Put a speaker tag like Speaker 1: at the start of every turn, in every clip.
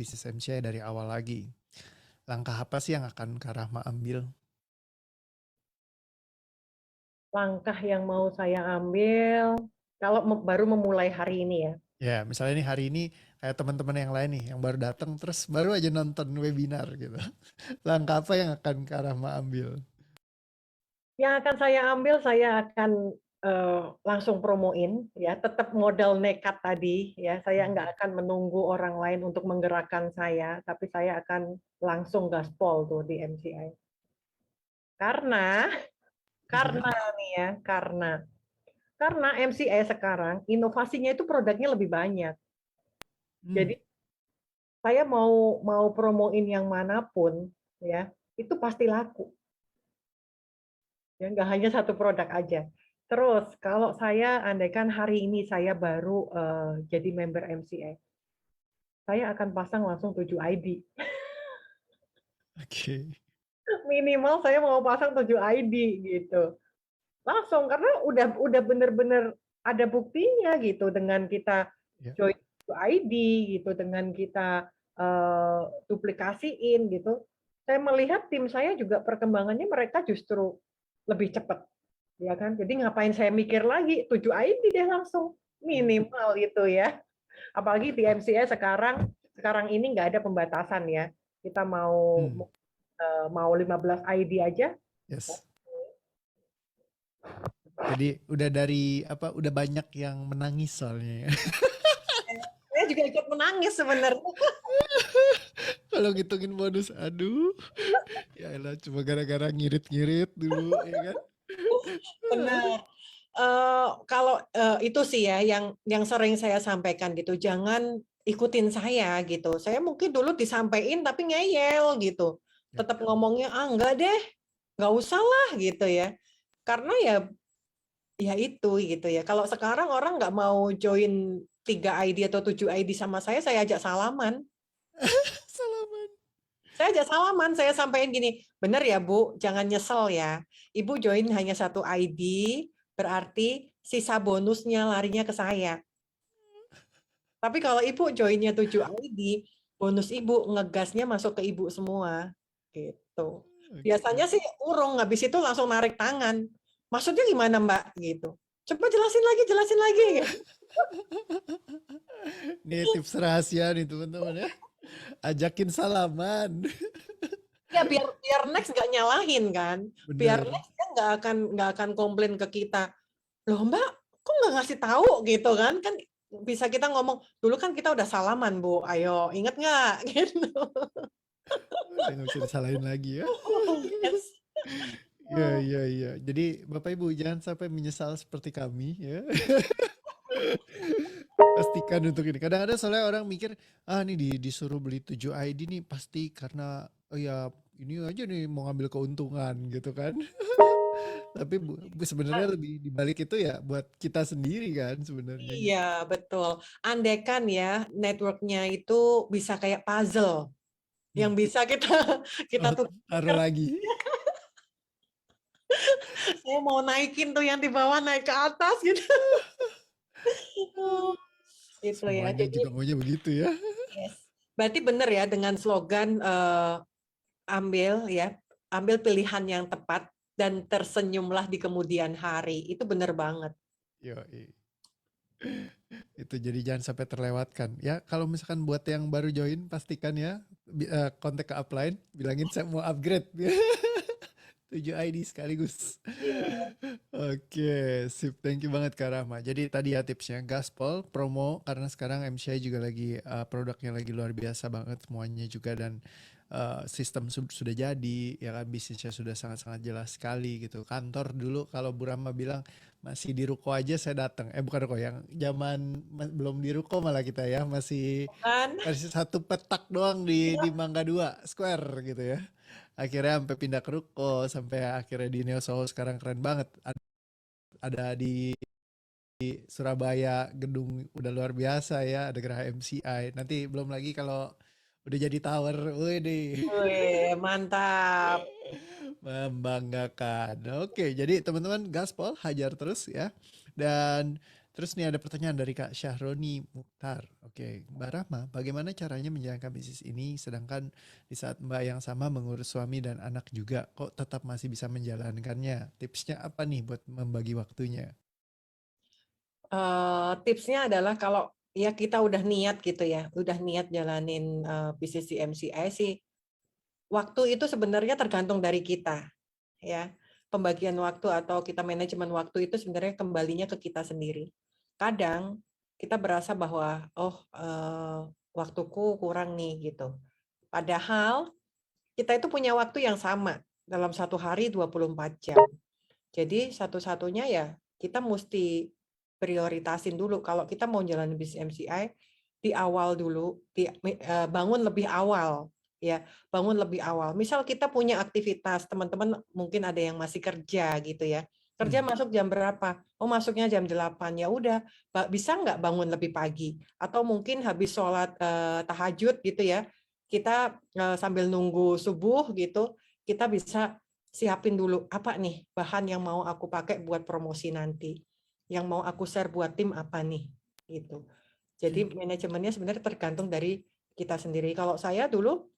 Speaker 1: bisnis MCI dari awal lagi. Langkah apa sih yang akan Kak Rahma ambil?
Speaker 2: Langkah yang mau saya ambil, kalau baru memulai hari ini ya.
Speaker 1: Ya, misalnya nih hari ini kayak teman-teman yang lain nih yang baru datang terus baru aja nonton webinar gitu. Langkah apa yang akan Kak Rahma ambil?
Speaker 2: Yang akan saya ambil, saya akan langsung promoin, ya, tetap modal nekat tadi, ya. Saya nggak akan menunggu orang lain untuk menggerakkan saya, tapi saya akan langsung gaspol tuh di MCI. Karena,
Speaker 1: Iya.
Speaker 2: karena nih ya, karena MCI sekarang inovasinya itu produknya lebih banyak.
Speaker 1: Hmm,
Speaker 2: Jadi saya mau promoin yang manapun, ya, itu pasti laku. Ya, nggak hanya satu produk aja. Terus kalau saya andaikan hari ini saya baru jadi member MCA, saya akan pasang langsung 7 ID.
Speaker 1: oke.
Speaker 2: Minimal saya mau pasang 7 ID gitu. Langsung karena udah bener-bener ada buktinya gitu dengan kita
Speaker 1: Ya.
Speaker 2: join 7 ID gitu, dengan kita duplikasiin gitu. Saya melihat tim saya juga perkembangannya mereka justru lebih cepat. Ya kan? Jadi ngapain saya mikir lagi, 7 ID deh langsung,
Speaker 1: Hmm.
Speaker 2: minimal itu ya. Apalagi di MCA sekarang ini nggak ada pembatasan ya. Kita
Speaker 1: Hmm.
Speaker 2: mau 15 ID aja.
Speaker 1: Yes. Jadi udah dari apa udah banyak yang menangis soalnya ya.
Speaker 2: Saya juga ikut menangis sebenarnya.
Speaker 1: Kalau ngitungin bonus, aduh. Ya elah cuma gara-gara ngirit-ngirit dulu ya kan.
Speaker 2: Benar. Kalau itu sih ya yang sering saya sampaikan gitu, jangan ikutin saya gitu. Saya mungkin dulu disampaikan tapi ngeyel gitu.
Speaker 1: Ya.
Speaker 2: Tetap ngomongnya enggak deh, nggak usah lah gitu ya. Karena ya itu gitu ya. Kalau sekarang orang nggak mau join 3 ID atau 7 ID sama saya ajak salaman.
Speaker 1: Salaman.
Speaker 2: Saya ajak salaman, saya sampaikan gini, benar ya Bu, jangan nyesel ya. Ibu join hanya satu ID, berarti sisa bonusnya larinya ke saya. Tapi kalau Ibu joinnya 7 ID, bonus Ibu ngegasnya masuk ke Ibu semua. Gitu.
Speaker 1: Oke.
Speaker 2: Biasanya sih urung, habis itu langsung narik tangan. Maksudnya gimana Mbak? Gitu. Coba jelasin lagi, jelasin lagi.
Speaker 1: Nih tips rahasia nih teman-teman ya. Ajakin salaman.
Speaker 2: Ya biar biar next nggak nyalahin kan. Biar
Speaker 1: Bener.
Speaker 2: next dia nggak akan komplain ke kita. Loh Mbak, kok nggak ngasih tahu gitu kan? Kan bisa kita ngomong, dulu kan kita udah salaman Bu, ayo inget nggak? Gitu.
Speaker 1: Udah nggak bisa disalahin lagi ya.
Speaker 2: Yes.
Speaker 1: Iya, iya, iya. Jadi Bapak Ibu jangan sampai menyesal seperti kami ya. Pastikan untuk ini. Kadang-kadang soalnya orang mikir, ah nih disuruh beli 7 ID nih pasti karena oh ya ini aja nih mau ngambil keuntungan gitu kan. Tapi sebenarnya lebih dibalik itu ya buat kita sendiri kan sebenarnya gitu.
Speaker 2: Iya, betul. Andaikan ya networknya itu bisa kayak puzzle
Speaker 1: Hmm.
Speaker 2: yang bisa kita kita
Speaker 1: Oh, taruh
Speaker 2: tuker.
Speaker 1: lagi.
Speaker 2: Saya mau naikin tuh yang di bawah naik ke atas gitu. Gitu ya.
Speaker 1: Semuanya
Speaker 2: Jadi
Speaker 1: juga maunya begitu ya.
Speaker 2: yes. Berarti benar ya dengan slogan ambil ya, ambil pilihan yang tepat dan tersenyumlah di kemudian hari. Itu benar banget.
Speaker 1: Yo, itu jadi jangan sampai terlewatkan. Ya, kalau misalkan buat yang baru join pastikan ya kontak ke upline, bilangin saya mau upgrade. 7 ID sekaligus.
Speaker 2: Iya.
Speaker 1: Oke, sip. Thank you banget Kak Rahma. Jadi tadi ya tipsnya gaspol, promo karena sekarang MCI juga lagi produknya lagi luar biasa banget semuanya juga dan sistem sudah jadi ya kan bisnisnya sudah sangat-sangat jelas sekali gitu. Kantor dulu kalau Bu Rahma bilang masih di ruko aja saya datang. Bukan ruko yang zaman belum di ruko malah kita ya masih
Speaker 2: Kan?
Speaker 1: masih satu petak doang di Mangga 2 Square gitu ya. Akhirnya sampai pindah ke ruko sampai akhirnya di Neo Soho sekarang keren banget. Ada di Surabaya gedung udah luar biasa ya, ada Geraha MCI. Nanti belum lagi kalau udah jadi tower, wih
Speaker 2: Wih, mantap.
Speaker 1: membanggakan. Oke, jadi teman-teman gaspol hajar terus ya. Dan Terus nih ada pertanyaan dari Kak Syahroni Mukhtar. Oke, Mbak Rahma, bagaimana caranya menjalankan bisnis ini sedangkan di saat Mbak yang sama mengurus suami dan anak juga, kok tetap masih bisa menjalankannya? Tipsnya apa nih buat membagi waktunya?
Speaker 3: Tipsnya adalah kalau ya kita udah niat gitu ya, udah niat jalanin bisnis di MCI sih, waktu itu sebenarnya tergantung dari kita ya. Pembagian waktu atau kita manajemen waktu itu sebenarnya kembalinya ke kita sendiri. Kadang kita berasa bahwa waktuku kurang nih gitu. Padahal kita itu punya waktu yang sama dalam satu hari 24 jam. Jadi satu-satunya ya kita mesti prioritasin dulu kalau kita mau jalan bisnis MCI di awal dulu, bangun lebih awal ya, bangun lebih awal. Misal kita punya aktivitas, teman-teman mungkin ada yang masih kerja gitu ya. Kerja masuk jam berapa? Oh, masuknya jam 8. Ya udah, bisa nggak bangun lebih pagi? Atau mungkin habis sholat tahajud gitu ya, kita sambil nunggu subuh gitu, kita bisa siapin dulu apa nih bahan yang mau aku pakai buat promosi nanti, yang mau aku share buat tim apa nih gitu. Jadi manajemennya sebenarnya tergantung dari kita sendiri. Kalau saya dulu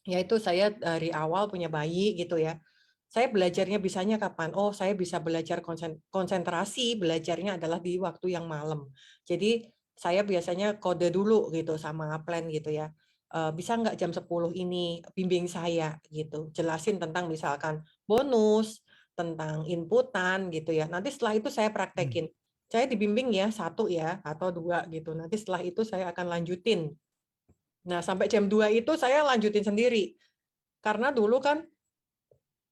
Speaker 3: yaitu saya dari awal punya bayi gitu ya. Saya belajarnya bisanya kapan? Oh, saya bisa belajar konsentrasi, belajarnya adalah di waktu yang malam. Jadi saya biasanya kode dulu gitu sama plan gitu ya. Bisa nggak jam 10 ini bimbing saya gitu. Jelasin tentang misalkan bonus, tentang inputan gitu ya. Nanti setelah itu saya praktekin. Saya dibimbing ya 1 ya atau 2 gitu. Nanti setelah itu saya akan lanjutin. Nah, sampai jam 2 itu saya lanjutin sendiri. Karena dulu kan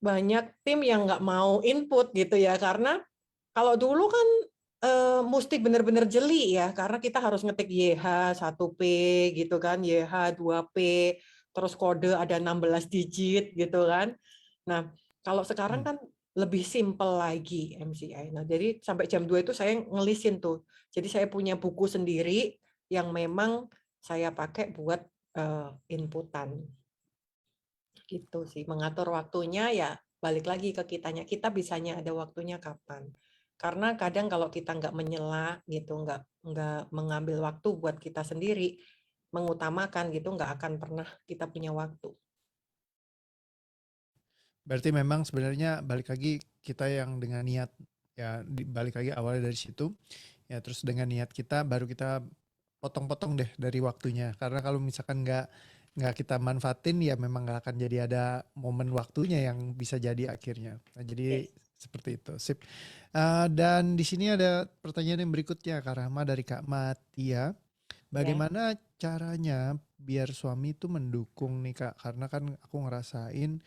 Speaker 3: banyak tim yang nggak mau input gitu ya, karena kalau dulu kan mesti benar-benar jeli ya, karena kita harus ngetik YH1P gitu kan, YH2P, terus kode ada 16 digit gitu kan. Nah, kalau sekarang kan lebih simple lagi MCI. Nah, jadi sampai jam 2 itu saya ngelisin tuh. Jadi saya punya buku sendiri yang memang saya pakai buat inputan. Gitu sih, mengatur waktunya ya balik lagi ke kitanya, kita bisanya ada waktunya kapan. Karena kadang kalau kita nggak menyela gitu, nggak mengambil waktu buat kita sendiri, mengutamakan gitu, nggak akan pernah kita punya waktu.
Speaker 1: Berarti memang sebenarnya balik lagi kita yang dengan niat, ya balik lagi awalnya dari situ, ya terus dengan niat kita baru kita potong-potong deh dari waktunya. Karena kalau misalkan nggak kita manfaatin ya memang nggak akan jadi ada momen waktunya yang bisa jadi akhirnya. Nah, jadi
Speaker 3: Yes.
Speaker 1: seperti itu. Sip. Dan di sini ada pertanyaan yang berikutnya Kak Rahma dari Kak Matia. Bagaimana caranya biar suami itu mendukung nih Kak? Karena kan aku ngerasain